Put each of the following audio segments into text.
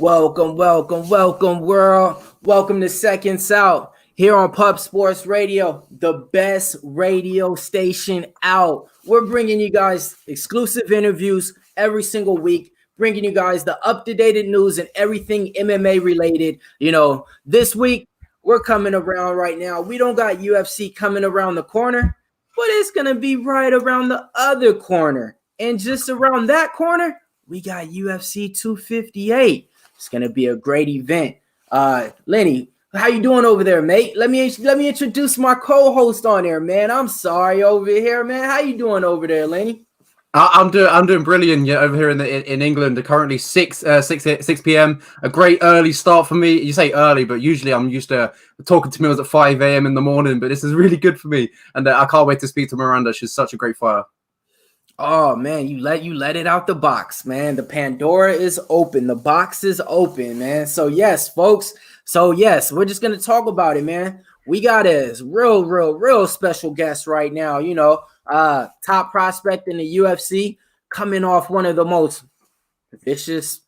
Welcome, world. Welcome to Seconds Out here on Pub Sports Radio, the best radio station out. We're bringing you guys exclusive interviews every single week, bringing you guys the up-to-date news and everything MMA related. This week we're coming around right now. We don't got UFC coming around the corner, but it's going to be right around the other corner. And just around that corner, we got UFC 258. It's gonna be a great event. Lenny, how you doing over there, mate? Let me introduce my co-host on there, man. I'm sorry over here, man. How you doing over there, Lenny? I'm doing brilliant. Yeah, over here in England. Currently 6 p.m. A great early start for me. You say early, but usually I'm used to talking to Millz at 5 a.m. in the morning. But this is really good for me, and I can't wait to speak to Miranda. She's such a great fighter. Oh man, you let it out the box, man. The Pandora is open. The box is open, man. So yes, folks. We're just gonna talk about it, man. We got a real special guest right now. Top prospect in the UFC, coming off one of the most vicious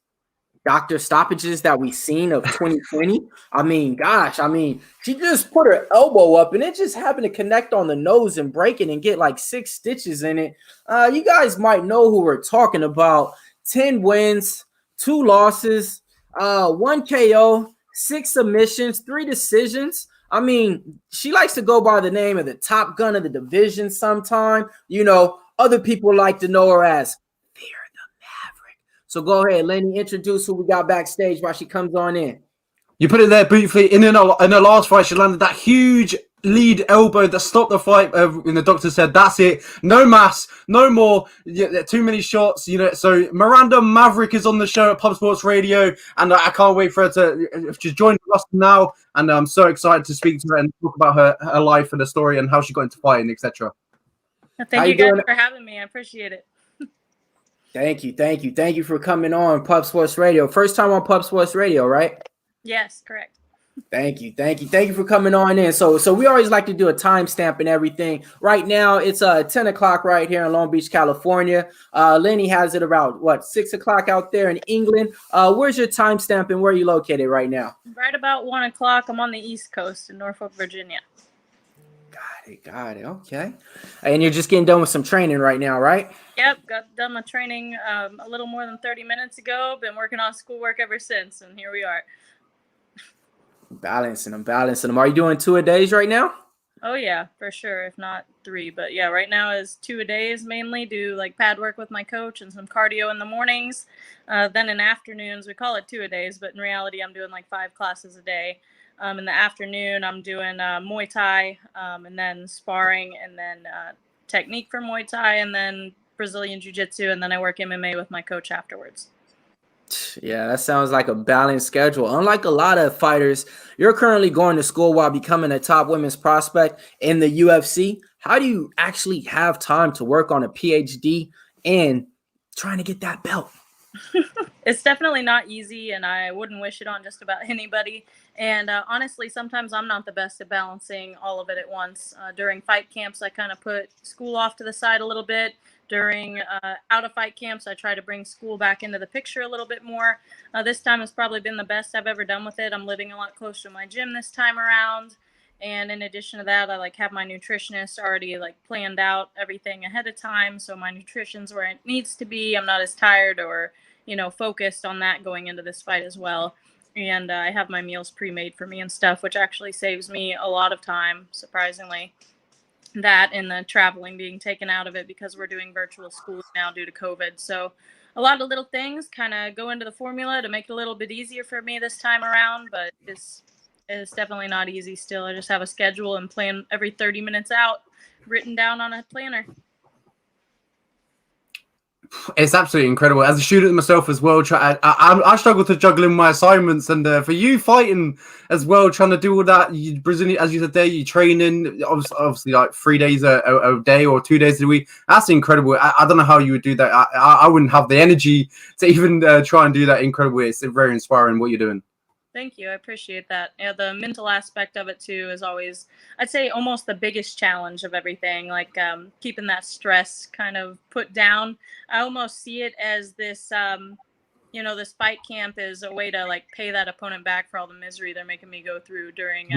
doctor stoppages that we've seen of 2020. She just put her elbow up and it just happened to connect on the nose and break it and get like 6 stitches in it. You guys might know who we're talking about. 10 wins, 2 losses, 1 KO, 6 submissions, 3 decisions. She likes to go by the name of the Top Gun of the division sometime. Other people like to know her as So go ahead, Lenny, introduce who we got backstage while she comes on in. You put it there beautifully. In her last fight, she landed that huge lead elbow that stopped the fight. And the doctor said, that's it. No mass, no more. Too many shots. So Miranda Maverick is on the show at Pub Sports Radio. And I can't wait for her to join us now. And I'm so excited to speak to her and talk about her life and her story and how she got into fighting, etc. Thank you guys for having me. I appreciate it. Thank you for coming on Pub Sports Radio. First time on Pub Sports Radio, right? Yes, correct. Thank you for coming on in. So we always like to do a timestamp and everything. Right now it's 10 o'clock right here in Long Beach, California. Lenny has it around 6 o'clock out there in England. Where's your timestamp and where are you located right now? Right about 1 o'clock. I'm on the East Coast in Norfolk, Virginia. Got it. Okay. And you're just getting done with some training right now, right? Yep, got done my training a little more than 30 minutes ago. Been working on schoolwork ever since, and here we are. Balancing them. Are you doing 2 a days right now? Oh yeah, for sure. If not 3, but yeah, right now is 2 a days mainly. Do like pad work with my coach and some cardio in the mornings. Then in afternoons, we call it 2 a days, but in reality, I'm doing like 5 classes a day. In the afternoon, I'm doing Muay Thai, and then sparring, and then technique for Muay Thai, and then Brazilian Jiu-Jitsu, and then I work MMA with my coach afterwards. Yeah, that sounds like a balanced schedule. Unlike a lot of fighters, you're currently going to school while becoming a top women's prospect in the UFC. How do you actually have time to work on a PhD and trying to get that belt? It's definitely not easy, and I wouldn't wish it on just about anybody. And honestly, sometimes I'm not the best at balancing all of it at once. During fight camps, I kind of put school off to the side a little bit. During out of fight camps, I try to bring school back into the picture a little bit more. This time has probably been the best I've ever done with it. I'm living a lot closer to my gym this time around. And in addition to that, I have my nutritionist already planned out everything ahead of time. So my nutrition's where it needs to be. I'm not as tired or, focused on that going into this fight as well. And I have my meals pre-made for me and stuff, which actually saves me a lot of time, surprisingly. That and the traveling being taken out of it because we're doing virtual school now due to COVID. So a lot of little things kind of go into the formula to make it a little bit easier for me this time around, but it's definitely not easy still. I just have a schedule and plan every 30 minutes out written down on a planner. It's absolutely incredible. As a student myself as well, I struggle to juggle in my assignments, and for you fighting as well, trying to do all that, Brazilian, as you said there, you training obviously 3 days a day or 2 days a week. That's incredible. I don't know how you would do that. I wouldn't have the energy to even try and do that. Incredible. It's very inspiring what you're doing. Thank you. I appreciate that. Yeah, the mental aspect of it too is always, I'd say, almost the biggest challenge of everything. Keeping that stress kind of put down. I almost see it as this this fight camp is a way to like pay that opponent back for all the misery they're making me go through during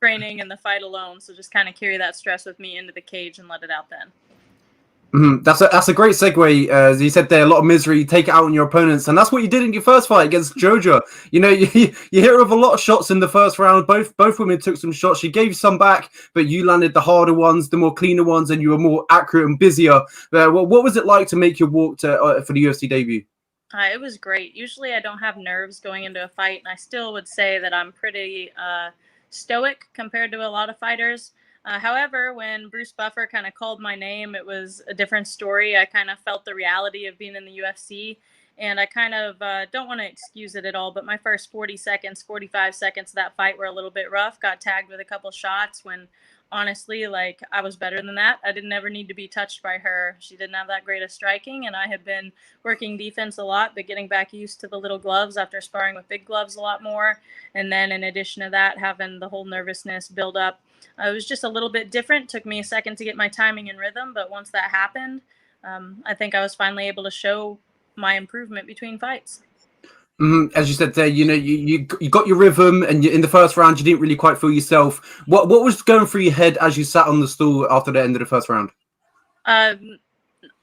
training and the fight alone. So just kind of carry that stress with me into the cage and let it out then. That's a great segue. As you said there, a lot of misery, take it out on your opponents, and that's what you did in your first fight against Jojua. You hear of a lot of shots in the first round. Both women took some shots. She gave some back, but you landed the harder ones, the more cleaner ones, and you were more accurate and busier. What was it like to make your walk for the UFC debut? It was great. Usually I don't have nerves going into a fight, and I still would say that I'm pretty stoic compared to a lot of fighters. However, when Bruce Buffer kind of called my name, it was a different story. I kind of felt the reality of being in the UFC, and I kind of don't want to excuse it at all, but my first 40 seconds, 45 seconds of that fight were a little bit rough. Got tagged with a couple shots when honestly, like, I was better than that. I didn't ever need to be touched by her. She didn't have that great of striking, and I had been working defense a lot, but getting back used to the little gloves after sparring with big gloves a lot more. And then in addition to that, having the whole nervousness build up. It was just a little bit different. Took me a second to get my timing and rhythm, but once that happened, I think I was finally able to show my improvement between fights. As you said there, you got your rhythm, and in the first round, you didn't really quite feel yourself. What was going through your head as you sat on the stool after the end of the first round?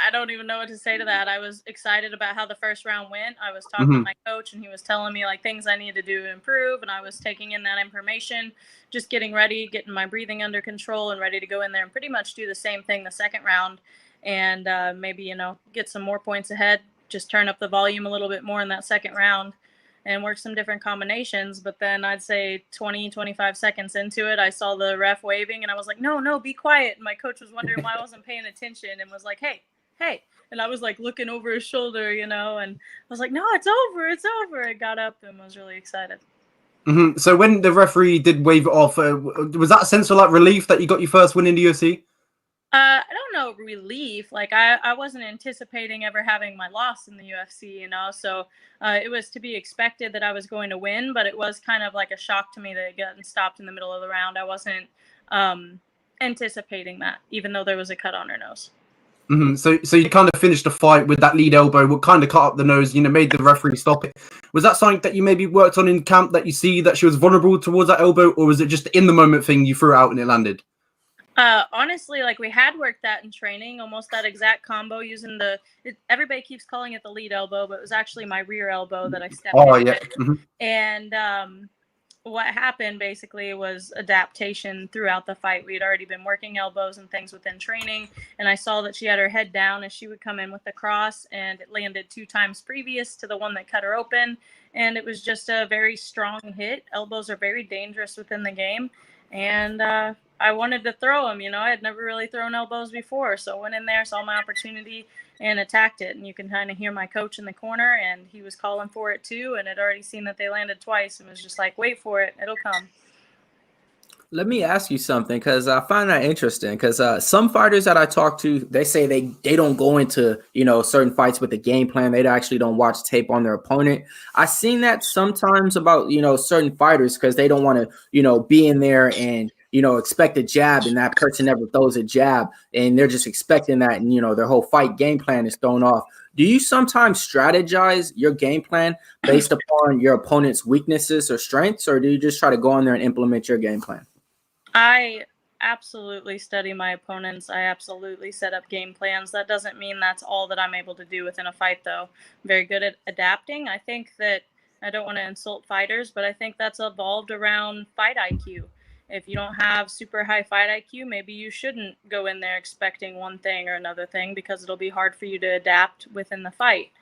I don't even know what to say to that. I was excited about how the first round went. I was talking to my coach, and he was telling me like things I needed to do to improve, and I was taking in that information, just getting ready, getting my breathing under control, and ready to go in there and pretty much do the same thing the second round, and maybe get some more points ahead. Just turn up the volume a little bit more in that second round and work some different combinations. But then I'd say 20, 25 seconds into it, I saw the ref waving, and I was like, no, be quiet. And my coach was wondering why I wasn't paying attention and was like, hey. And I was like looking over his shoulder, and I was like, no, it's over. I got up and was really excited. So when the referee did wave it off, was that a sense of like relief that you got your first win in the UFC? I don't know, relief. Like I wasn't anticipating ever having my loss in the UFC, so it was to be expected that I was going to win, but it was kind of like a shock to me that it got stopped in the middle of the round. I wasn't anticipating that, even though there was a cut on her nose. So you kind of finished the fight with that lead elbow, what kind of cut up the nose, made the referee stop it. Was that something that you maybe worked on in camp, that you see that she was vulnerable towards that elbow, or was it just in the moment thing, you threw it out and it landed? Honestly, like we had worked that in training, almost that exact combo using everybody keeps calling it the lead elbow, but it was actually my rear elbow that I stepped in. Yeah. And what happened basically was adaptation throughout the fight. We had already been working elbows and things within training, and I saw that she had her head down as she would come in with the cross, and it landed 2 times previous to the one that cut her open, and it was just a very strong hit. Elbows are very dangerous within the game, and I wanted to throw them. I had never really thrown elbows before, so I went in there, saw my opportunity, and attacked it. And you can kind of hear my coach in the corner, and he was calling for it too, and had already seen that they landed twice, and was just like, wait for it, it'll come. Let me ask you something, because I find that interesting, because some fighters that I talk to, they say they don't go into certain fights with a game plan. They actually don't watch tape on their opponent. I've seen that sometimes about certain fighters, because they don't want to be in there and expect a jab, and that person never throws a jab, and they're just expecting that, and their whole fight game plan is thrown off. Do you sometimes strategize your game plan based upon your opponent's weaknesses or strengths, or do you just try to go in there and implement your game plan? I absolutely study my opponents. I absolutely set up game plans. That doesn't mean that's all that I'm able to do within a fight, though. I'm very good at adapting. I think that, I don't want to insult fighters, but I think that's evolved around fight IQ. If you don't have super high fight IQ, maybe you shouldn't go in there expecting one thing or another thing, because it'll be hard for you to adapt within the fight.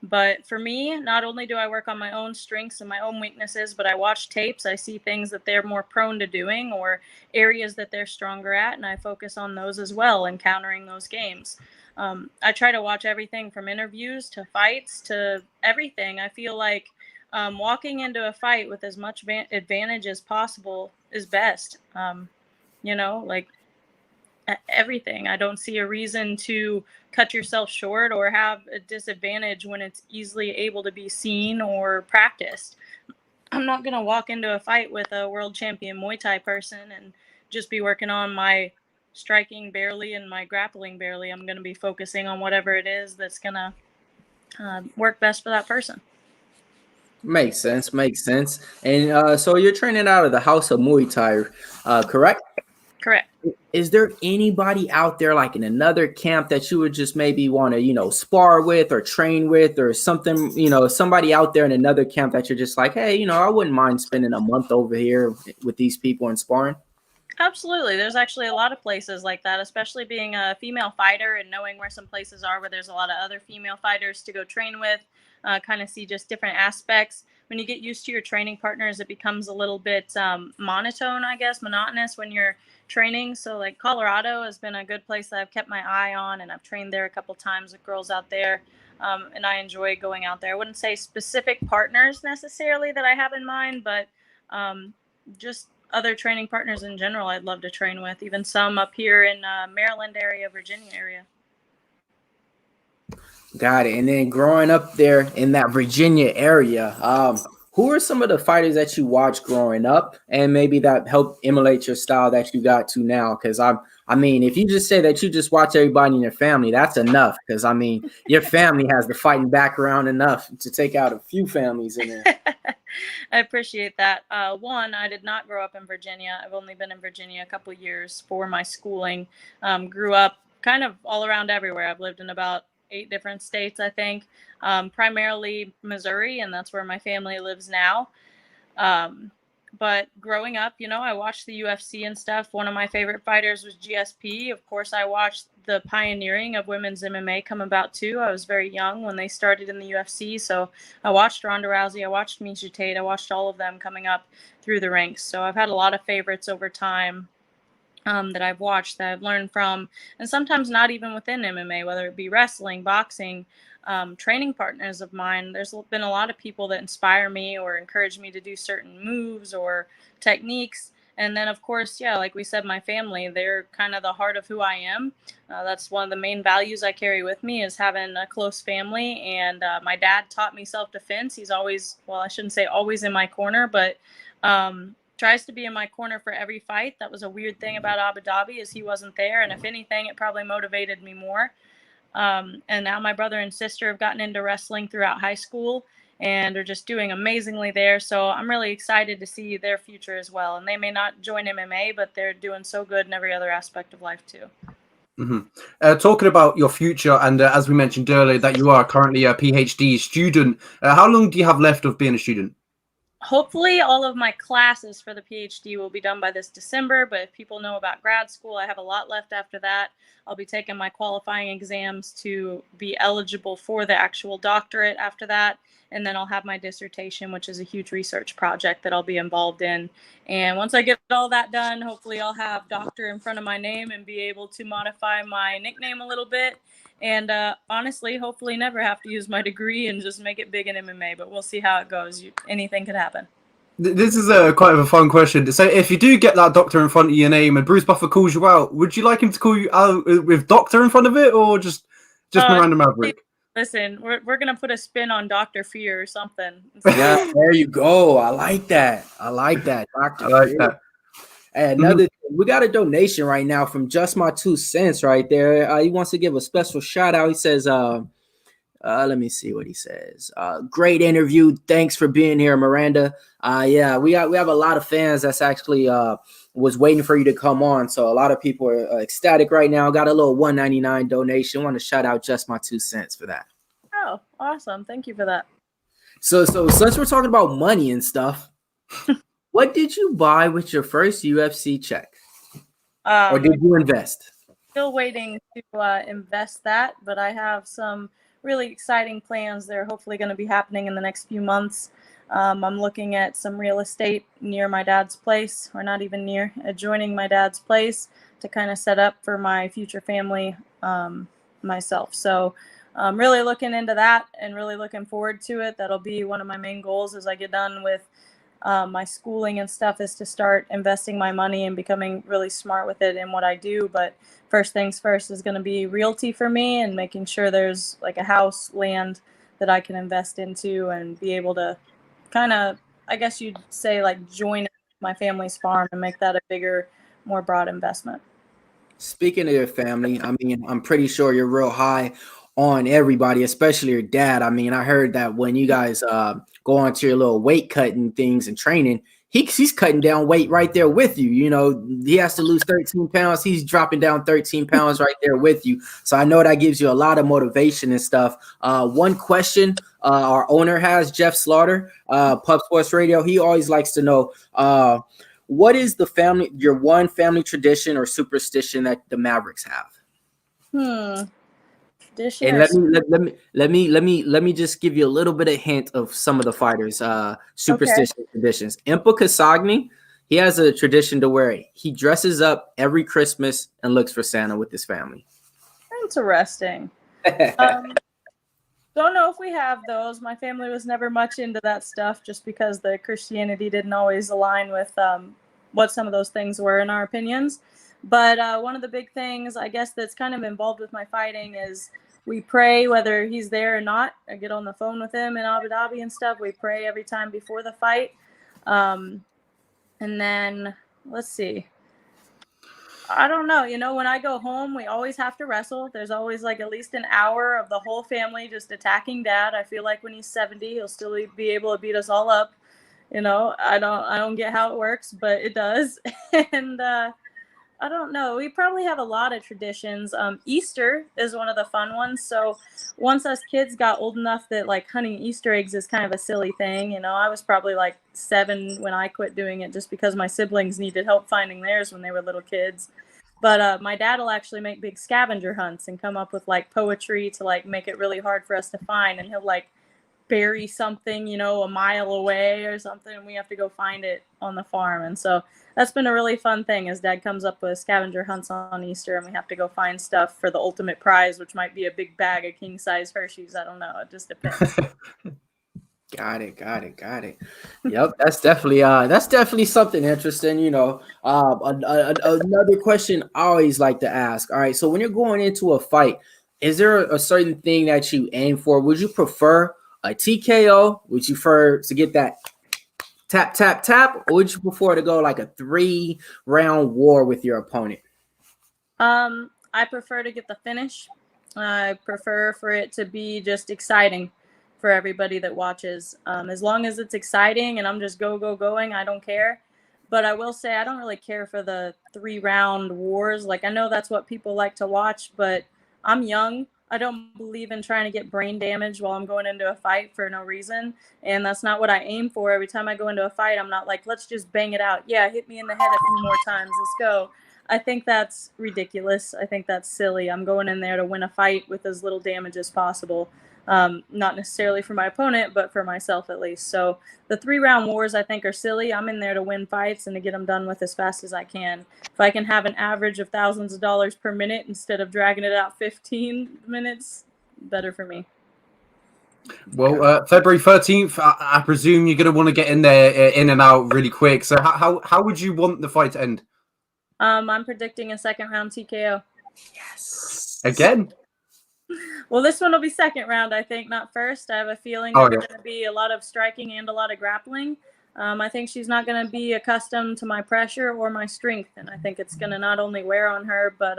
But for me, not only do I work on my own strengths and my own weaknesses, but I watch tapes. I see things that they're more prone to doing, or areas that they're stronger at, and I focus on those as well and countering those games. I try to watch everything from interviews to fights to everything. I feel like walking into a fight with as much advantage as possible is best. Like everything. I don't see a reason to cut yourself short or have a disadvantage when it's easily able to be seen or practiced. I'm not going to walk into a fight with a world champion Muay Thai person and just be working on my striking barely and my grappling barely. I'm going to be focusing on whatever it is that's going to work best for that person. Makes sense. Makes sense. And so you're training out of the House of Muay Thai, correct? Correct. Is there anybody out there like in another camp that you would just maybe want to, spar with or train with or something, somebody out there in another camp that you're just like, hey, I wouldn't mind spending a month over here with these people and sparring? Absolutely. There's actually a lot of places like that, especially being a female fighter and knowing where some places are where there's a lot of other female fighters to go train with, kind of see just different aspects. When you get used to your training partners, it becomes a little bit monotone, I guess, monotonous when you're training. So, like, Colorado has been a good place that I've kept my eye on, and I've trained there a couple times with girls out there. And I enjoy going out there. I wouldn't say specific partners necessarily that I have in mind, but just other training partners in general I'd love to train with, even some up here in Maryland area, Virginia area. Got it. And then growing up there in that Virginia area, who are some of the fighters that you watched growing up and maybe that helped emulate your style that you got to now? Because I mean, if you just say that you just watch everybody in your family, that's enough. Because I mean, your family has the fighting background enough to take out a few families in there. I appreciate that. One, I did not grow up in Virginia. I've only been in Virginia a couple years for my schooling. Grew up kind of all around everywhere. I've lived in about 8 different states, I think, primarily Missouri, and that's where my family lives now. But growing up, I watched the UFC and stuff. One of my favorite fighters was GSP. Of course, I watched the pioneering of women's MMA come about too. I was very young when they started in the UFC, so I watched Ronda Rousey, I watched Misha Tate, I watched all of them coming up through the ranks. So I've had a lot of favorites over time that I've watched, that I've learned from, and sometimes not even within MMA, whether it be wrestling, boxing, training partners of mine. There's been a lot of people that inspire me or encourage me to do certain moves or techniques. And then, of course, yeah, like we said, my family, they're kind of the heart of who I am. That's one of the main values I carry with me, is having a close family. And my dad taught me self-defense. He's always, well, I shouldn't say always in my corner, but tries to be in my corner for every fight. That was a weird thing about Abu Dhabi, is he wasn't there. And if anything, it probably motivated me more. And now my brother and sister have gotten into wrestling throughout high school and are just doing amazingly there. So I'm really excited to see their future as well. And they may not join MMA, but they're doing so good in every other aspect of life too. Mm-hmm. Talking about your future, and as we mentioned earlier, that you are currently a PhD student. How long do you have left of being a student? Hopefully all of my classes for the PhD will be done by this December, but if people know about grad school, I have a lot left after that. I'll be taking my qualifying exams to be eligible for the actual doctorate after that, and then I'll have my dissertation, which is a huge research project that I'll be involved in. And once I get all that done, hopefully I'll have doctor in front of my name and be able to modify my nickname a little bit. And honestly, hopefully never have to use my degree and just make it big in MMA, but we'll see how it goes. Anything could happen. This is quite a fun question. So if you do get that doctor in front of your name and Bruce Buffer calls you out, would you like him to call you out with doctor in front of it, or just Miranda Maverick? Listen, we're going to put a spin on Dr. Fear or something. Yeah, there you go. I like that. Dr. I like Fear. that. And we got a donation right now from Just My 2 Cents right there. He wants to give a special shout out. He says, let me see what he says. Great interview. Thanks for being here, Miranda. Yeah, we have a lot of fans that's actually was waiting for you to come on. So a lot of people are ecstatic right now. Got a little $1.99 donation. Want to shout out Just My 2 Cents for that. Oh, awesome. Thank you for that. So since we're talking about money and stuff, what did you buy with your first UFC check? Or did you invest? Still waiting to invest that, but I have some really exciting plans that are hopefully going to be happening in the next few months. I'm looking at some real estate near my dad's place, or not even near, adjoining my dad's place, to kind of set up for my future family myself. So I'm really looking into that and really looking forward to it. That'll be one of my main goals as I get done with my schooling and stuff, is to start investing my money and becoming really smart with it in what I do. But first things first is going to be realty for me, and making sure there's like a house, land that I can invest into and be able to kind of, I guess you'd say, like join my family's farm and make that a bigger, more broad investment. Speaking of your family, I mean, I'm pretty sure you're real high on everybody, especially your dad. I mean, I heard that when you guys go on to your little weight cutting things and training, he's cutting down weight right there with you. You know, he has to lose 13 pounds. He's dropping down 13 pounds right there with you. So I know that gives you a lot of motivation and stuff. One question our owner has, Jeff Slaughter, Pub Sports Radio, he always likes to know, what is your one family tradition or superstition that the Mavericks have? And let me just give you a little bit of hint of some of the fighters' superstition traditions. Impa Kasagny, he has a tradition to where he dresses up every Christmas and looks for Santa with his family. Interesting. Don't know if we have those. My family was never much into that stuff just because the Christianity didn't always align with what some of those things were in our opinions. But one of the big things, I guess, that's kind of involved with my fighting is we pray whether he's there or not. I get on the phone with him in Abu Dhabi and stuff. We pray every time before the fight. And then, let's see. I don't know. You know, when I go home, we always have to wrestle. There's always like at least an hour of the whole family just attacking Dad. I feel like when he's 70, he'll still be able to beat us all up. You know, I don't get how it works, but it does. And I don't know. We probably have a lot of traditions. Easter is one of the fun ones. So once us kids got old enough that like hunting Easter eggs is kind of a silly thing. You know, I was probably like 7 when I quit doing it just because my siblings needed help finding theirs when they were little kids. But my dad will actually make big scavenger hunts and come up with like poetry to like make it really hard for us to find. And he'll like bury something, you know, a mile away or something, and we have to go find it on the farm. And so that's been a really fun thing as Dad comes up with scavenger hunts on Easter, and we have to go find stuff for the ultimate prize, which might be a big bag of king-size Hershey's. I don't know. It just depends. Got it. Yep, that's definitely something interesting. You know, another question I always like to ask. All right, so when you're going into a fight, is there a certain thing that you aim for? Would you prefer a TKO? Would you prefer to get that tap, tap, tap? Or would you prefer to go like a 3-round war with your opponent? I prefer to get the finish. I prefer for it to be just exciting for everybody that watches. As long as it's exciting and I'm just going, I don't care. But I will say I don't really care for the 3-round wars. Like, I know that's what people like to watch, but I'm young. I don't believe in trying to get brain damage while I'm going into a fight for no reason. And that's not what I aim for. Every time I go into a fight, I'm not like, let's just bang it out. Yeah, hit me in the head a few more times. Let's go. I think that's ridiculous. I think that's silly. I'm going in there to win a fight with as little damage as possible. Not necessarily for my opponent, but for myself at least. So the 3-round wars I think are silly. I'm in there to win fights and to get them done with as fast as I can. If I can have an average of thousands of dollars per minute instead of dragging it out 15 minutes, better for me. Well, February 13th, I presume you're going to want to get in there, in and out really quick. So how would you want the fight to end? I'm predicting a 2nd-round TKO. Yes. Again? Well, this one will be 2nd round, I think, not first. I have a feeling there's going to be a lot of striking and a lot of grappling. I think she's not going to be accustomed to my pressure or my strength, and I think it's going to not only wear on her, but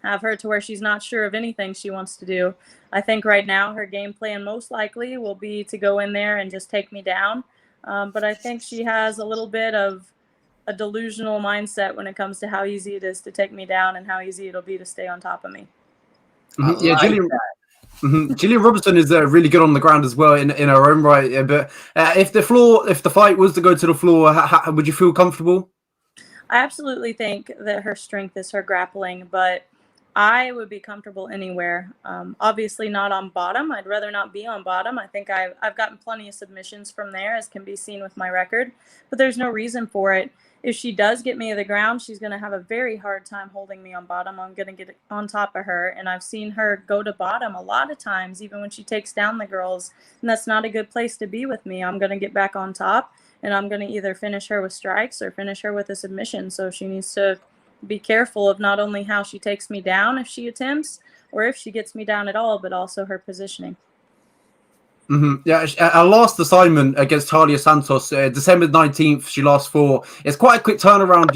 have her to where she's not sure of anything she wants to do. I think right now her game plan most likely will be to go in there and just take me down, but I think she has a little bit of a delusional mindset when it comes to how easy it is to take me down and how easy it'll be to stay on top of me. Mm-hmm. Yeah, Gillian Robertson is really good on the ground as well in her own right. But if the fight was to go to the floor, how would you feel comfortable? I absolutely think that her strength is her grappling, but I would be comfortable anywhere. Obviously not on bottom. I'd rather not be on bottom. I think I've gotten plenty of submissions from there, as can be seen with my record, but there's no reason for it. If she does get me to the ground, she's going to have a very hard time holding me on bottom. I'm going to get on top of her, and I've seen her go to bottom a lot of times, even when she takes down the girls, and that's not a good place to be with me. I'm going to get back on top, and I'm going to either finish her with strikes or finish her with a submission. So she needs to be careful of not only how she takes me down if she attempts, or if she gets me down at all, but also her positioning. Yeah, her last assignment against Talia Santos, December 19th, she last fought. It's quite a quick turnaround,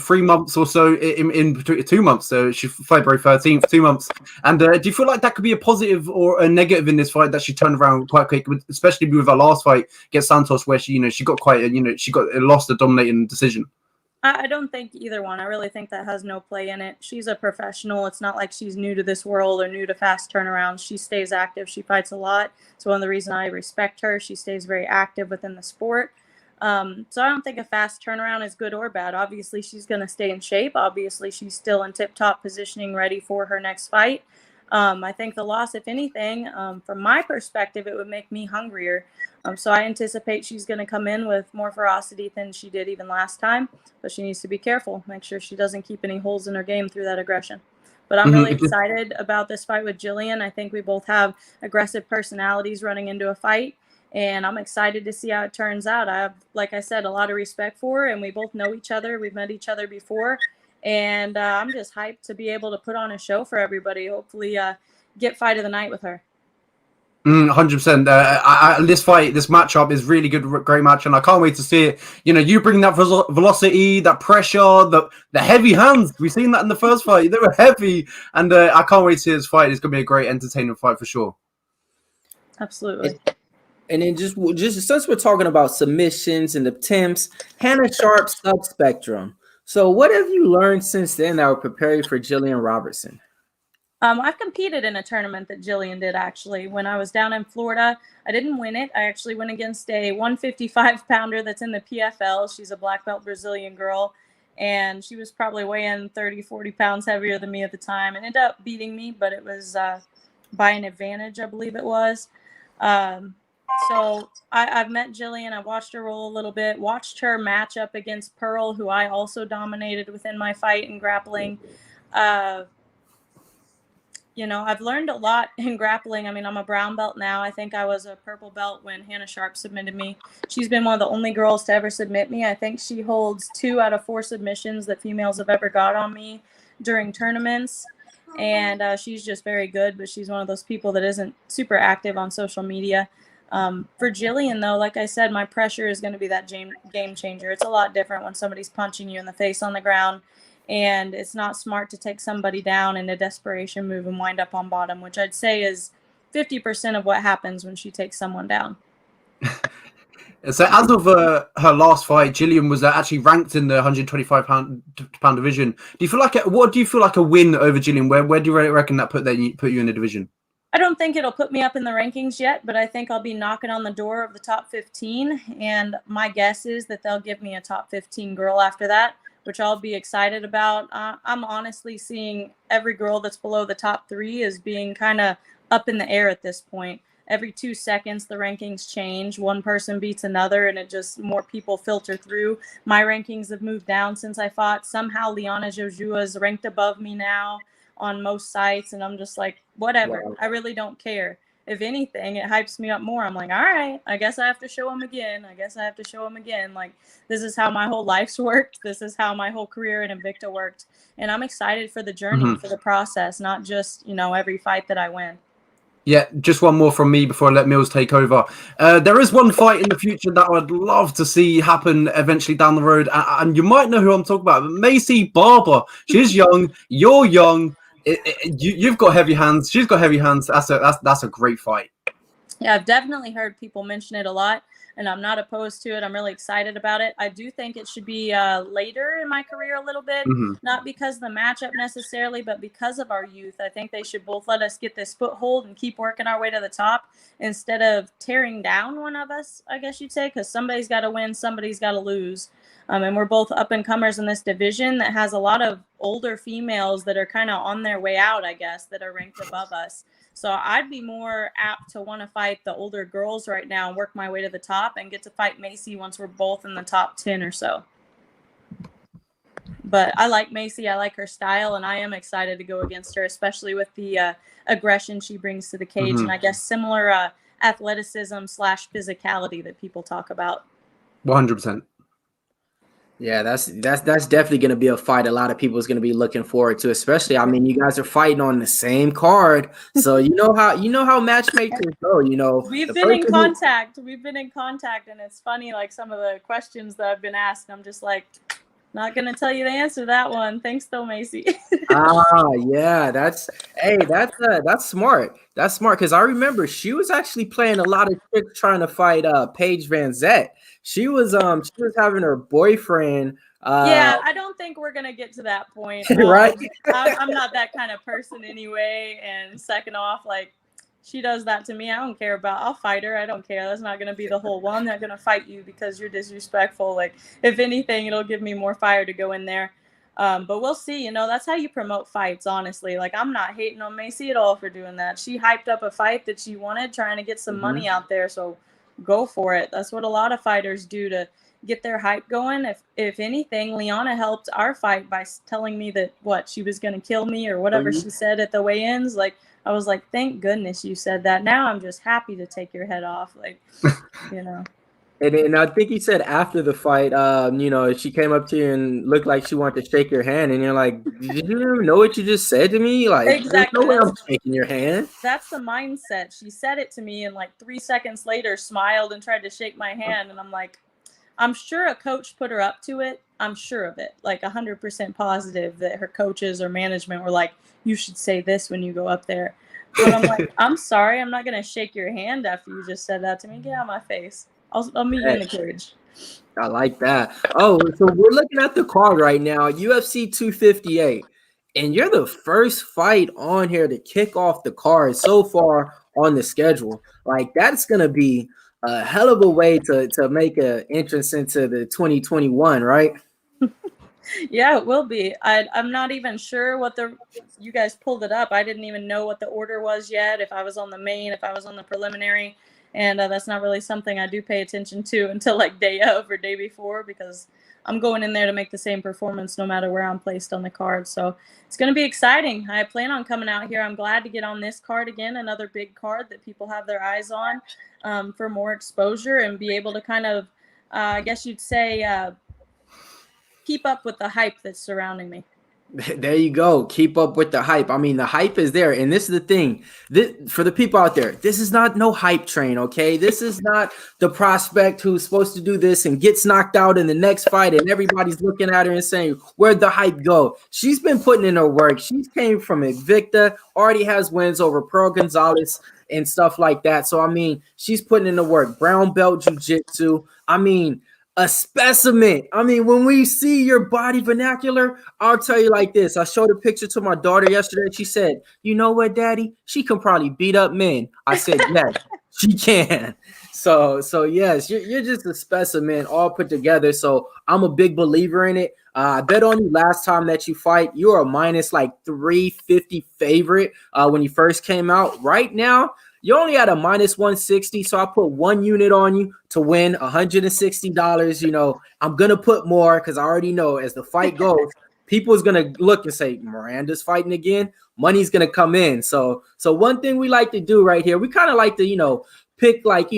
3 months or so in between 2 months. So she February 13th, 2 months. And do you feel like that could be a positive or a negative in this fight that she turned around quite quick, especially with her last fight against Santos, where she got quite, she got lost a dominating decision. I don't think either one. I really think that has no play in it. She's a professional. It's not like she's new to this world or new to fast turnarounds. She stays active. She fights a lot. It's one of the reasons I respect her. She stays very active within the sport. So I don't think a fast turnaround is good or bad. Obviously, she's going to stay in shape. Obviously, she's still in tip-top positioning, ready for her next fight. I think the loss, if anything, from my perspective, it would make me hungrier. So I anticipate she's going to come in with more ferocity than she did even last time. But she needs to be careful, make sure she doesn't keep any holes in her game through that aggression. But I'm really excited about this fight with Gillian. I think we both have aggressive personalities running into a fight. And I'm excited to see how it turns out. I have, like I said, a lot of respect for her, and we both know each other. We've met each other before. And I'm just hyped to be able to put on a show for everybody. Hopefully get fight of the night with her. 100%. This matchup is really good, great match, and I can't wait to see it. You bring that velocity, that pressure, the heavy hands. We've seen that in the first fight; they were heavy, and I can't wait to see this fight. It's gonna be a great, entertaining fight for sure. Absolutely. And then just since we're talking about submissions and attempts, Hannah Sharp subspectrum. So what have you learned since then that will prepare you for Gillian Robertson? I've competed in a tournament that Gillian did, actually. When I was down in Florida, I didn't win it. I actually went against a 155-pounder that's in the PFL. She's a black belt Brazilian girl, and she was probably weighing 30, 40 pounds heavier than me at the time, and ended up beating me, but it was by an advantage, I believe it was. So I've met Gillian. I watched her roll a little bit, watched her match up against Pearl, who I also dominated within my fight in grappling. I've learned a lot in grappling. I mean, I'm a brown belt now. I think I was a purple belt when Hannah Sharp submitted me. She's been one of the only girls to ever submit me. I think she holds 2 out of 4 submissions that females have ever got on me during tournaments. And she's just very good, but she's one of those people that isn't super active on social media. For Gillian, though, like I said, my pressure is going to be that game changer. It's a lot different when somebody's punching you in the face on the ground. And it's not smart to take somebody down in a desperation move and wind up on bottom, which I'd say is 50% of what happens when she takes someone down. So as of her last fight, Gillian was actually ranked in the 125-pound division. What do you feel like a win over Gillian? Where do you reckon that put you in the division? I don't think it'll put me up in the rankings yet, but I think I'll be knocking on the door of the top 15. And my guess is that they'll give me a top 15 girl after that, which I'll be excited about. I'm honestly seeing every girl that's below the top 3 as being kind of up in the air at this point. Every 2 seconds, the rankings change. One person beats another, and it just more people filter through. My rankings have moved down since I fought. Somehow Liana Jojua is ranked above me now on most sites, and I'm just like, whatever. Wow. I really don't care. If anything, it hypes me up more. I'm like, all right, I guess I have to show him again. Like, this is how my whole life's worked. This is how my whole career in Invicta worked. And I'm excited for the journey, for the process, not just, every fight that I win. Yeah, just one more from me before I let Millz take over. There is one fight in the future that I'd love to see happen eventually down the road. And you might know who I'm talking about. Macy Barber. She's young. You're young. You've got heavy hands. She's got heavy hands. That's a great fight. Yeah, I've definitely heard people mention it a lot, and I'm not opposed to it. I'm really excited about it. I do think it should be later in my career a little bit, not because of the matchup necessarily, but because of our youth. I think they should both let us get this foothold and keep working our way to the top instead of tearing down one of us, I guess you'd say, because somebody's got to win, somebody's got to lose. And we're both up-and-comers in this division that has a lot of older females that are kind of on their way out, I guess, that are ranked above us. So I'd be more apt to want to fight the older girls right now and work my way to the top and get to fight Macy once we're both in the top 10 or so. But I like Macy. I like her style, and I am excited to go against her, especially with the aggression she brings to the cage and I guess similar athleticism / physicality that people talk about. 100%. Yeah, that's definitely going to be a fight a lot of people is going to be looking forward to, especially, I mean, you guys are fighting on the same card. So you know how matchmakers go, We've the been in person who contact. We've been in contact, and it's funny, like some of the questions that I've been asked. I'm just like, not gonna tell you the answer to that one. Thanks, though, Macy. yeah, that's smart. That's smart because I remember she was actually playing a lot of tricks trying to fight Paige Van Zett. She was having her boyfriend Yeah, I don't think we're gonna get to that point. right? I'm not that kind of person anyway. And second off, like she does that to me, I don't care about. I'll fight her. I don't care. That's not gonna be the whole one. I'm not gonna fight you because you're disrespectful. Like if anything, it'll give me more fire to go in there. But we'll see. That's how you promote fights. Honestly, like I'm not hating on Macy at all for doing that. She hyped up a fight that she wanted, trying to get some money out there. So go for it. That's what a lot of fighters do to get their hype going. If anything, Liana helped our fight by telling me that she was going to kill me or whatever she said at the weigh-ins. Like I was like, thank goodness you said that. Now I'm just happy to take your head off. Like, And I think you said after the fight, she came up to you and looked like she wanted to shake your hand, and you're like, "Did you even know what you just said to me? Like, exactly. there's no way I'm shaking your hand." That's the mindset. She said it to me, and like 3 seconds later, smiled and tried to shake my hand, and I'm like, I'm sure a coach put her up to it. I'm sure of it, like 100% positive that her coaches or management were like, "You should say this when you go up there." But I'm like, I'm sorry, I'm not gonna shake your hand after you just said that to me. Get out of my face. I'll meet you in the cage. I like that. Oh, so we're looking at the card right now, UFC 258, and you're the first fight on here to kick off the card so far on the schedule. Like that's gonna be a hell of a way to make an entrance into the 2021, right? Yeah, it will be. I'm not even sure what you guys pulled it up. I didn't even know what the order was yet, if I was on the main, if I was on the preliminary. And that's not really something I do pay attention to until like day of or day before, because I'm going in there to make the same performance no matter where I'm placed on the card. So it's going to be exciting. I plan on coming out here. I'm glad to get on this card again, another big card that people have their eyes on for more exposure and be able to kind of, I guess you'd say, keep up with the hype that's surrounding me. There you go. Keep up with the hype. I mean, the hype is there. And this is the thing. For the people out there, this is not no hype train, okay? This is not the prospect who's supposed to do this and gets knocked out in the next fight and everybody's looking at her and saying, where'd the hype go? She's been putting in her work. She came from Invicta, already has wins over Pearl Gonzalez and stuff like that. So, I mean, she's putting in the work. Brown belt jiu-jitsu. I mean, a specimen. I mean, when we see your body vernacular, I'll tell you like this. I showed a picture to my daughter yesterday. She said, "You know what, Daddy? She can probably beat up men." I said, "Yes, she can." So yes, you're just a specimen all put together. So I'm a big believer in it. I bet on you last time that you fight. You are a minus like 350 favorite when you first came out. Right now, you only at a minus 160, so I put 1 unit on you to win $160. I'm going to put more because I already know as the fight goes, people is going to look and say, Miranda's fighting again. Money's going to come in. So one thing we like to do right here, we kind of like to, pick like,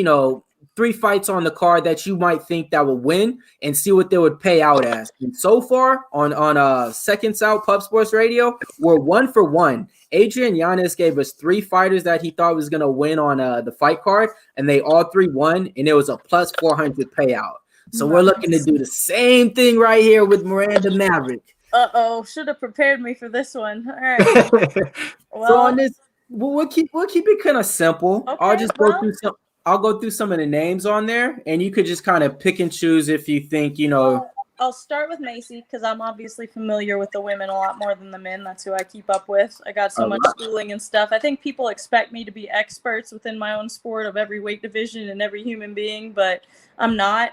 3 fights on the card that you might think that will win and see what they would pay out as. And so far on Seconds Out Pub Sports Radio, we're 1 for 1. Adrian Yanez gave us 3 fighters that he thought was going to win on the fight card, and they all 3 won, and it was a plus 400 payout. So we're looking to do the same thing right here with Miranda Maverick. Uh-oh, should have prepared me for this one. All right. Well, so on this, we'll keep it kind of simple. Okay, I'll go through some of the names on there, and you could just kind of pick and choose if you think, I'll start with Macy because I'm obviously familiar with the women a lot more than the men. That's who I keep up with. I got so much schooling and stuff. I think people expect me to be experts within my own sport of every weight division and every human being, but I'm not.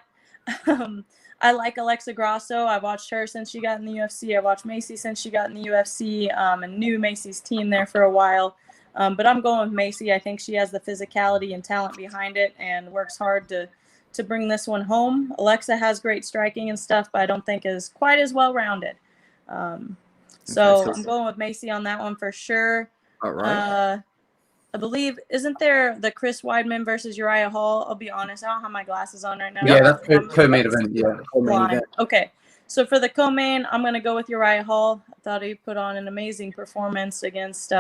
I like Alexa Grasso. I watched her since she got in the UFC. I watched Macy since she got in the UFC and knew Macy's team there for a while. But I'm going with Macy. I think she has the physicality and talent behind it and works hard to bring this one home. Alexa has great striking and stuff, but I don't think is quite as well-rounded. So I'm going with Macy on that one for sure. All right. I believe, isn't there the Chris Weidman versus Uriah Hall? I'll be honest, I don't have my glasses on right now. Yeah, that's co-main event. Yeah. Okay. So for the co-main, I'm going to go with Uriah Hall. I thought he put on an amazing performance against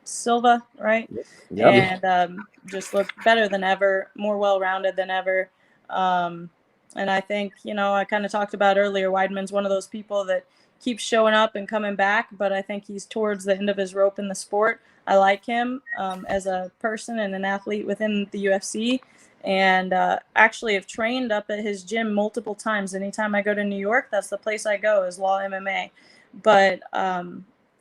Silva, right? Yep. And just looked better than ever, more well-rounded than ever. And I think, I kind of talked about earlier, Weidman's one of those people that keeps showing up and coming back, but I think he's towards the end of his rope in the sport. I like him as a person and an athlete within the UFC, and actually have trained up at his gym multiple times. Anytime I go to New York, that's the place I go, is Law MMA. But I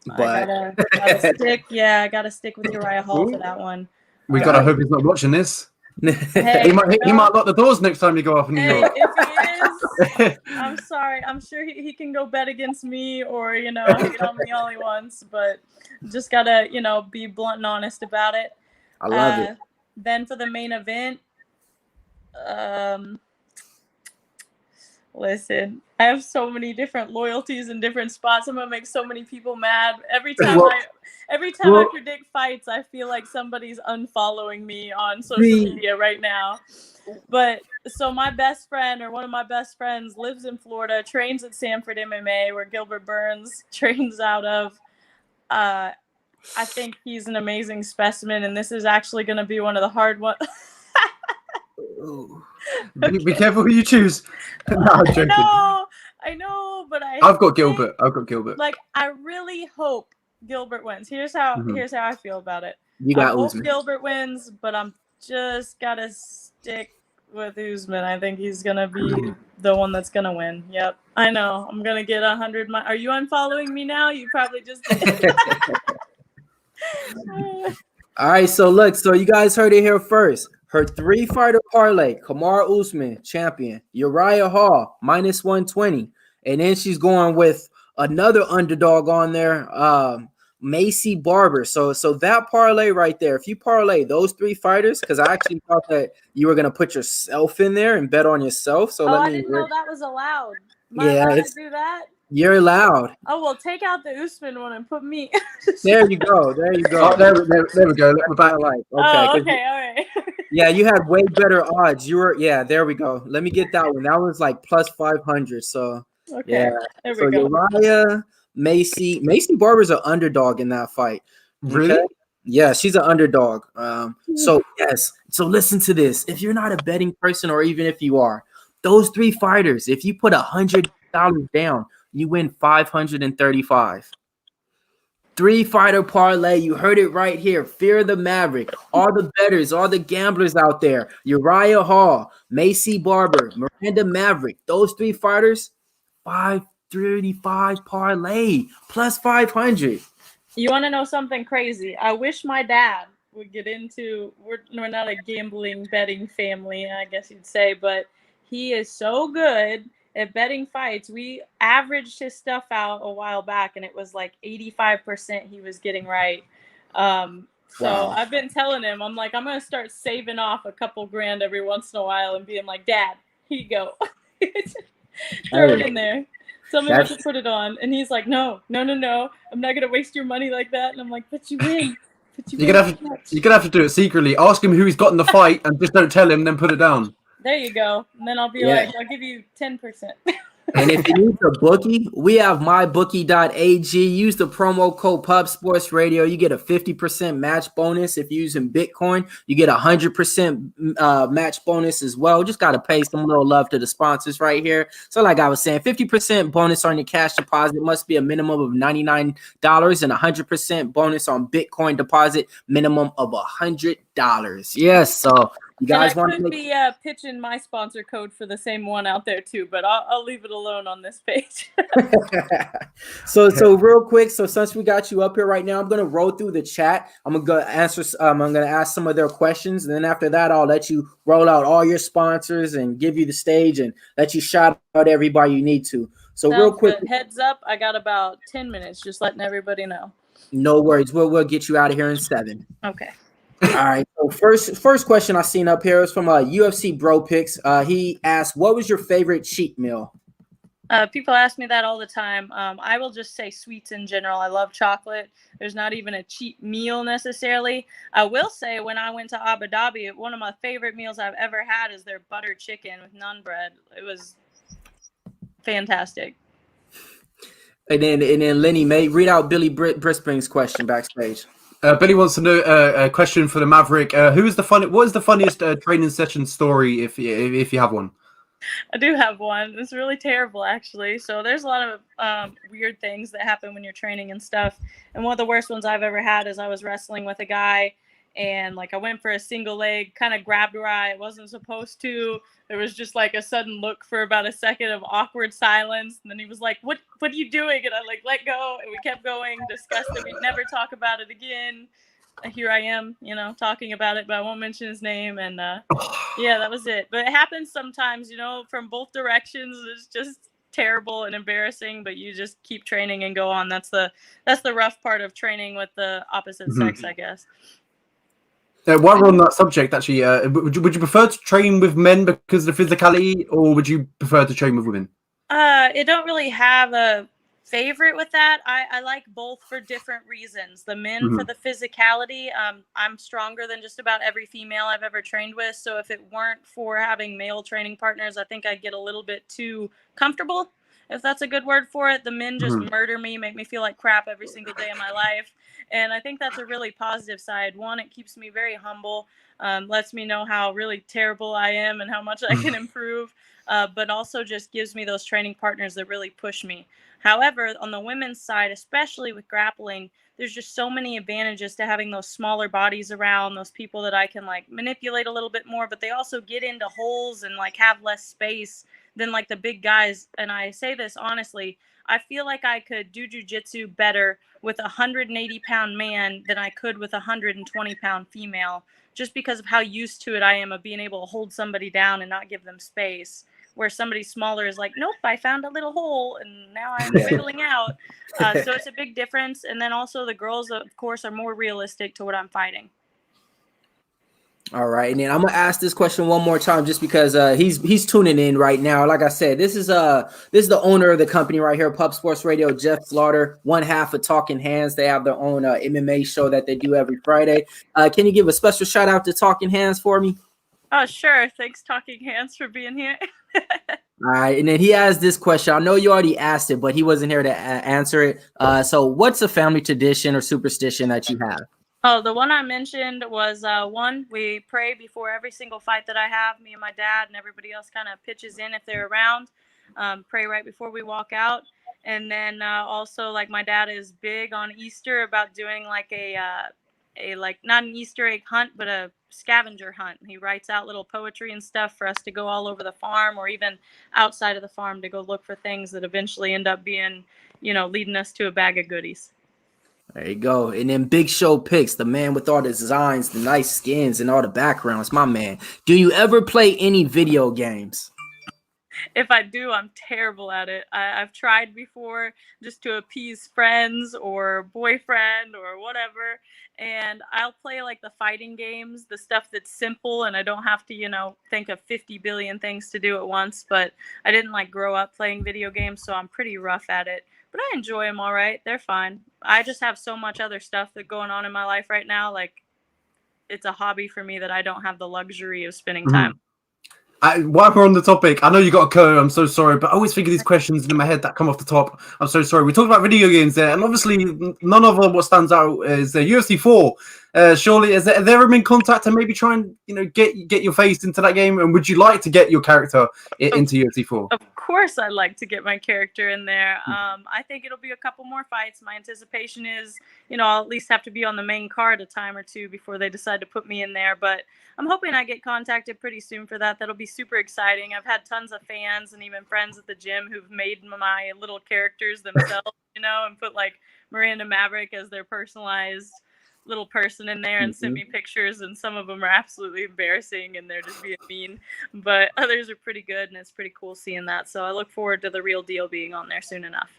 gotta stick. Yeah, I gotta stick with Uriah Hall for that one. We gotta hope he's not watching this. Hey, he might lock the doors next time you go up in New York. If he is, I'm sorry. I'm sure he can go bet against me, or hit on me only once. But just gotta be blunt and honest about it. I love it. Then for the main event, listen, I have so many different loyalties in different spots. I'm gonna make so many people mad every time. I predict fights, I feel like somebody's unfollowing me on social media right now. But so my best friend, or one of my best friends, lives in Florida, trains at Sanford MMA, where Gilbert Burns trains out of. I think he's an amazing specimen, and this is actually going to be one of the hard ones. Be careful who you choose. No, I'm joking. I know, but I've got Gilbert. Like, I really hope Gilbert wins. Here's how I feel about it. I hope Gilbert wins, but I'm just gotta stick with Usman. I think he's gonna be the one that's gonna win. Yep, I know. I'm gonna get 100. Are you unfollowing me now? You probably just did. All right, so you guys heard it here first. Her 3-fighter parlay: Kamaru Usman, champion; Uriah Hall, -120, and then she's going with another underdog on there, Macy Barber. So that parlay right there, if you parlay those 3 fighters, because I actually thought that you were gonna put yourself in there and bet on yourself. So I didn't know that was allowed. Am I allowed to do that? You're allowed. Oh, well, take out the Usman one and put me. There you go. Oh, there we go. We're back. Okay. Okay, all right. Yeah, you had way better odds. There we go. Let me get that one. That was like plus 500. So okay. Yeah. There we go. Uriah, Macy Barber's an underdog in that fight. Really? Okay? Yeah, she's an underdog. So listen to this. If you're not a betting person, or even if you are, those 3 fighters, if you put $100 down, you win 535. 3-fighter parlay. You heard it right here. Fear the Maverick. All the bettors, all the gamblers out there. Uriah Hall, Macy Barber, Miranda Maverick. Those 3 fighters, 535 parlay plus 500. You want to know something crazy? I wish my dad would get into. We're not a gambling betting family, I guess you'd say, but he is so good at betting fights. We averaged his stuff out a while back, and it was like 85% he was getting right. So I've been telling him, I'm like, I'm going to start saving off a couple grand every once in a while and being like, Dad, here you go. Throw it in there. Tell me what to put it on. And he's like, no. I'm not going to waste your money like that. And I'm like, but you win. You're gonna have to do it secretly. Ask him who he's got in the fight and just don't tell him, then put it down. There you go. And then I'll be like, I'll give you 10%. And if you need a bookie, we have mybookie.ag. Use the promo code PubSportsRadio. You get a 50% match bonus. If you're using Bitcoin, you get 100% match bonus as well. Just got to pay some little love to the sponsors right here. So like I was saying, 50% bonus on your cash deposit. Must be a minimum of $99, and 100% bonus on Bitcoin deposit, minimum of $100. Yes, so you guys want to be pitching my sponsor code for the same one out there too, but I'll leave it alone on this page. So real quick, so since we got you up here right now, I'm gonna roll through the chat. I'm gonna ask some of their questions, and then after that, I'll let you roll out all your sponsors and give you the stage and let you shout out everybody you need to. So Sounds real quick, good. Heads up, I got about 10 minutes, just letting everybody know. No worries, we'll get you out of here in 7. Okay. All right. So first question I seen up here is from UFC Bro Picks. He asked, "What was your favorite cheat meal?" People ask me that all the time. I will just say sweets in general. I love chocolate. There's not even a cheat meal necessarily. I will say when I went to Abu Dhabi, one of my favorite meals I've ever had is their butter chicken with naan bread. It was fantastic. And then Lenny, mate, read out Billy Brisbane's question backstage. Billy wants to know a question for the Maverick. What is the funniest training session story if you have one? I do have one. It's really terrible, actually. So there's a lot of weird things that happen when you're training and stuff. And one of the worst ones I've ever had is I was wrestling with a guy, and like I went for a single leg, kind of grabbed Uriah. I wasn't supposed to. There was just like a sudden look for about a second of awkward silence, and then he was like, "What are you doing?" And I like let go, and we kept going, discussed that we'd never talk about it again. Here I am, talking about it, but I won't mention his name. And yeah, that was it. But it happens sometimes, from both directions. It's just terrible and embarrassing, but you just keep training and go on. That's the rough part of training with the opposite sex, I guess. While we're on that subject, actually, would you prefer to train with men because of the physicality, or would you prefer to train with women? It don't really have a favorite with that. I like both for different reasons. The men for the physicality. I'm stronger than just about every female I've ever trained with. So if it weren't for having male training partners, I think I'd get a little bit too comfortable, if that's a good word for it. The men just murder me, make me feel like crap every single day of my life. And I think that's a really positive side. One, it keeps me very humble, lets me know how really terrible I am and how much I can improve, but also just gives me those training partners that really push me. However, on the women's side, especially with grappling, there's just so many advantages to having those smaller bodies around, those people that I can like manipulate a little bit more, but they also get into holes and like have less space than like the big guys. And I say this honestly, I feel like I could do jujitsu better with a 180-pound man than I could with a 120-pound female, just because of how used to it I am of being able to hold somebody down and not give them space. Where somebody smaller is like, nope, I found a little hole and now I'm wiggling out. So it's a big difference. And then also the girls, of course, are more realistic to what I'm fighting. All right, and then I'm gonna ask this question one more time, just because he's tuning in right now. Like I said, this is the owner of the company right here, Pub Sports Radio, Jeff Slaughter, one half of Talking Hands. They have their own MMA show that they do every Friday. Can you give a special shout out to Talking Hands for me? Oh, sure. Thanks, Talking Hands, for being here. All right, and then he has this question. I know you already asked it, but he wasn't here to answer it. So what's a family tradition or superstition that you have? Oh, the one I mentioned was one, we pray before every single fight that I have. Me and my dad and everybody else kind of pitches in if they're around. Pray right before we walk out. And then also, like, my dad is big on Easter about doing like a like not an Easter egg hunt, but a scavenger hunt. He writes out little poetry and stuff for us to go all over the farm or even outside of the farm to go look for things that eventually end up being, leading us to a bag of goodies. There you go. And then Big Show Picks, the man with all the designs, the nice skins, and all the backgrounds, my man. Do you ever play any video games? If I do, I'm terrible at it. I've tried before just to appease friends or boyfriend or whatever. And I'll play like the fighting games, the stuff that's simple and I don't have to, think of 50 billion things to do at once. But I didn't like grow up playing video games, so I'm pretty rough at it. But I enjoy them all right. They're fine. I just have so much other stuff that's going on in my life right now. Like, it's a hobby for me that I don't have the luxury of spending time. While we're on the topic, I know you got a co. I'm so sorry, but I always think of these questions in my head that come off the top. I'm so sorry. We talked about video games there, and obviously none of them what stands out is the UFC 4. Surely, has there ever been contact to maybe try and get your face into that game? And would you like to get your character into UFC 4? Of course, I'd like to get my character in there. I think it'll be a couple more fights. My anticipation is, I'll at least have to be on the main card a time or two before they decide to put me in there. But I'm hoping I get contacted pretty soon for that. That'll be super exciting. I've had tons of fans and even friends at the gym who've made my little characters themselves, and put like Miranda Maverick as their personalized little person in there and sent me pictures, and some of them are absolutely embarrassing and they're just being mean, but others are pretty good, and it's pretty cool seeing that. So I look forward to the real deal being on there soon enough.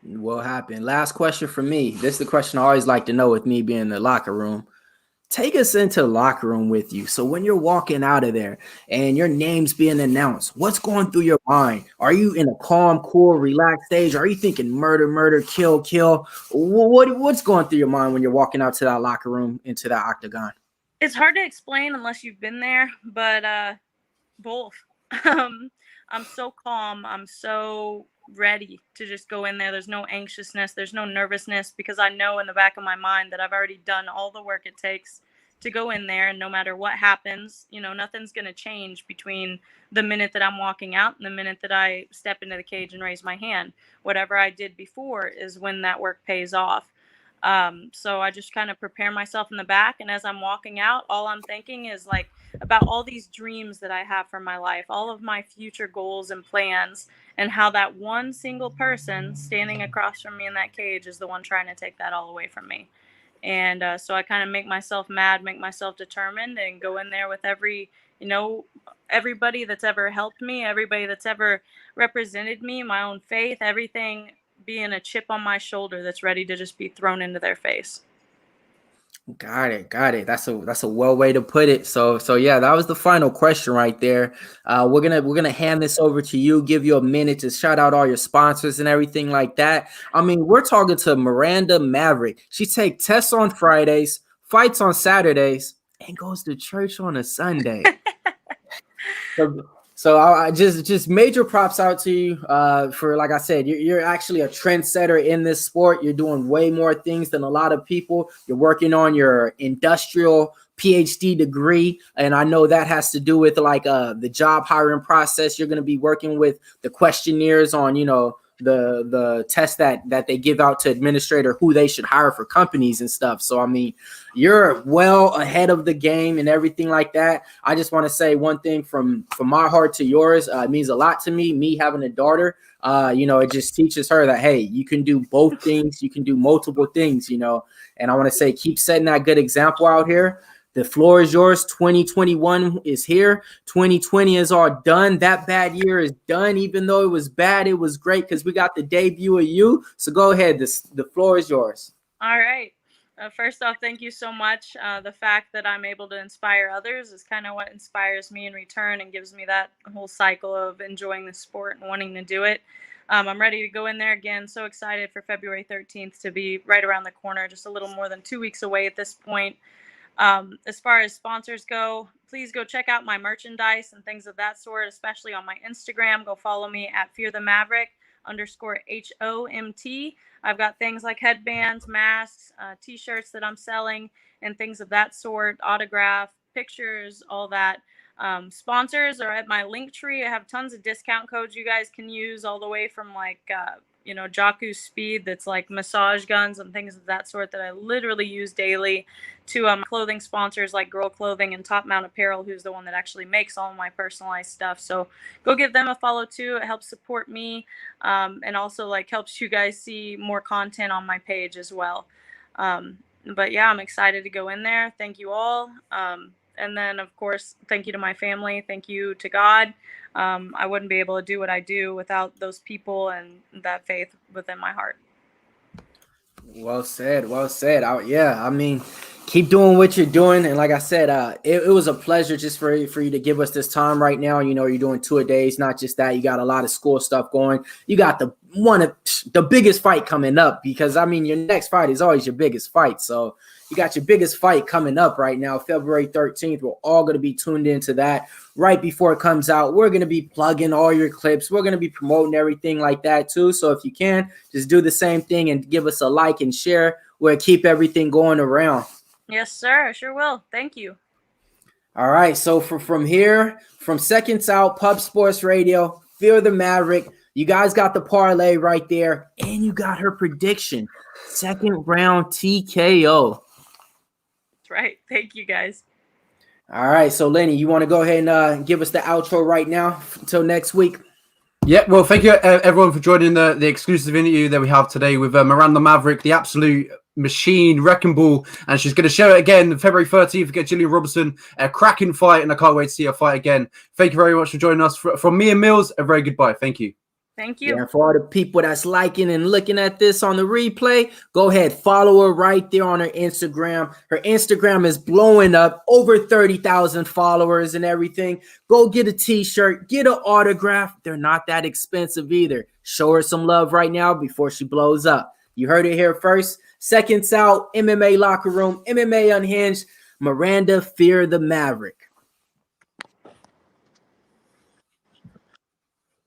Will happen. Last question for me. This is the question I always like to know with me being in the locker room. Take us into the locker room with you. So when you're walking out of there and your name's being announced, what's going through your mind? Are you in a calm, cool, relaxed stage? Are you thinking murder, murder, kill, kill? What's going through your mind when you're walking out to that locker room, into that octagon? It's hard to explain unless you've been there, but both. I'm so calm. I'm so ready to just go in there. There's no anxiousness. There's no nervousness, because I know in the back of my mind that I've already done all the work it takes to go in there. And no matter what happens, you know, nothing's going to change between the minute that I'm walking out and the minute that I step into the cage and raise my hand. Whatever I did before is when that work pays off. So I just kind of prepare myself in the back. And as I'm walking out, all I'm thinking is like about all these dreams that I have for my life, all of my future goals and plans, and how that one single person standing across from me in that cage is the one trying to take that all away from me. And so I kind of make myself mad, make myself determined, and go in there with everybody that's ever helped me, everybody that's ever represented me, my own faith, everything being a chip on my shoulder that's ready to just be thrown into their face. Got it. That's a well way to put it. So yeah, that was the final question right there. We're gonna hand this over to you, give you a minute to shout out all your sponsors and everything like that. I mean, we're talking to Miranda Maverick. She takes tests on Fridays, fights on Saturdays, and goes to church on a Sunday. So I just major props out to you for, like I said, you're actually a trendsetter in this sport. You're doing way more things than a lot of people. You're working on your industrial PhD degree, and I know that has to do with like the job hiring process. You're going to be working with the questionnaires on, you know, the test that they give out to administrator who they should hire for companies and stuff. So I mean, you're well ahead of the game and everything like that. I just want to say one thing from my heart to yours. It means a lot to me having a daughter. You know, it just teaches her that, hey, you can do both things. You can do multiple things, you know. And I want to say, keep setting that good example out here. The floor is yours. 2021 is here. 2020 is all done. That bad year is done. Even though it was bad, it was great because we got the debut of you. So go ahead. The floor is yours. All right. First off, thank you so much. The fact that I'm able to inspire others is kind of what inspires me in return and gives me that whole cycle of enjoying the sport and wanting to do it. I'm ready to go in there again. So excited for February 13th to be right around the corner, just a little more than 2 weeks away at this point. As far as sponsors go, please go check out my merchandise and things of that sort, especially on my Instagram. Go follow me at FearTheMaverick_HOMT. I've got things like headbands, masks, t-shirts that I'm selling and things of that sort, autograph, pictures, all that. Sponsors are at my link tree. I have tons of discount codes you guys can use, all the way from like, Jaku Speed, that's like massage guns and things of that sort that I literally use daily, to clothing sponsors like Girl Clothing and Top Mount Apparel, who's the one that actually makes all of my personalized stuff. So go give them a follow too. It helps support me, and also like helps you guys see more content on my page as well. But yeah, I'm excited to go in there. Thank you all. And then, of course, thank you to my family. Thank you to God. I wouldn't be able to do what I do without those people and that faith within my heart. Well said. I mean, keep doing what you're doing. And like I said, it was a pleasure just for you to give us this time right now. You know, you're doing 2 a days, not just that. You got a lot of school stuff going. You got one of the biggest fight coming up, because I mean, your next fight is always your biggest fight. So you got your biggest fight coming up right now, February 13th. We're all going to be tuned into that right before it comes out. We're going to be plugging all your clips. We're going to be promoting everything like that too. So if you can, just do the same thing and give us a like and share. We'll keep everything going around. Yes, sir. I sure will. Thank you. All right. So from here, from Seconds Out, Pub Sports Radio, Fear the Maverick, you guys got the parlay right there, and you got her prediction. Second round TKO. That's right. Thank you, guys. All right. So, Lenny, you want to go ahead and give us the outro right now until next week? Yeah, well, thank you everyone for joining the exclusive interview that we have today with Miranda Maverick, the absolute machine, wrecking ball, and she's going to show it again February 13th against Gillian Robertson, a cracking fight, and I can't wait to see her fight again. Thank you very much for joining us. From me and Millz, a very goodbye. Thank you. Thank you. Yeah, for all the people that's liking and looking at this on the replay, go ahead, follow her right there on her Instagram. Her Instagram is blowing up, over 30,000 followers and everything. Go get a t-shirt, get an autograph. They're not that expensive either. Show her some love right now before she blows up. You heard it here first. Seconds Out, MMA Locker Room, MMA Unhinged, Miranda Fear the Maverick.